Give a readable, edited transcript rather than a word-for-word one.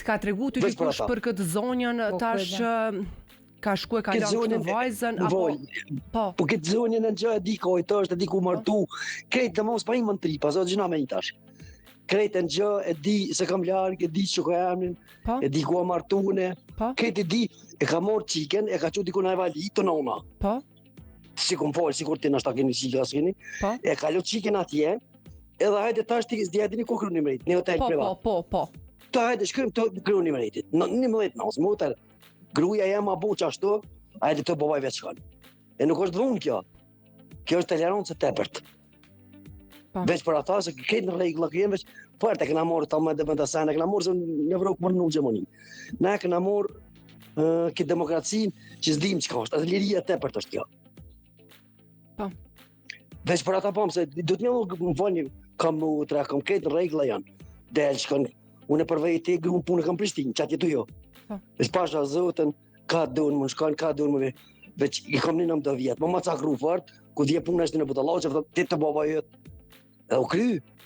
T'ka tregu ty dikush për këtë zonjën tash ka shku e ka lanë këtë vajzën apo po këtë zonjën në gjë e di ka ojtësht, e di ku martu, krejt dhe mos pa imë në tripa, so gjëna me i tash. Krejt e në gjë e di se kam largë, e di që ka emnin, e di ku a martune, krejt e di e ka morë qiken, e ka që diku në e vali të nona. Si kom folë, si kur ti nështë ta keni qika s'keni, e ka lo qiken atje, edhe hajde tash ti s'djetini ku kru një mrejt, një hotel privat. Ta hajde shkrym të kru një mrejtit, në 11 nësë, më hotel. Gruja jam a bu qashtu, hajde të bëbaj veç shkan. E nuk është dhunë kjo. Kjo është tolerancë e tepërt. Veç për ata se këtë në regla këjem veç, për të këna morë ta me dhe me të sen, e këna morë se në Evropë mërë në gjemoni. Ne këna morë këtë demokracinë që s'dim që ka është, atë liria e tepërt është kjo. Veç për ata pëmë, se du të një më falni, kam këtë në regla janë. Delë që kanë, unë e përvej të grunë punë kam Prishtinë, që atjetu jo. Veç pasha zotën, ka dunë më shkanë, ka dunë më veç i kam një 9 vjetë, më ca kru fart, ku dhje punë është në Budalaqe, ti të baba jëtë, e u kry.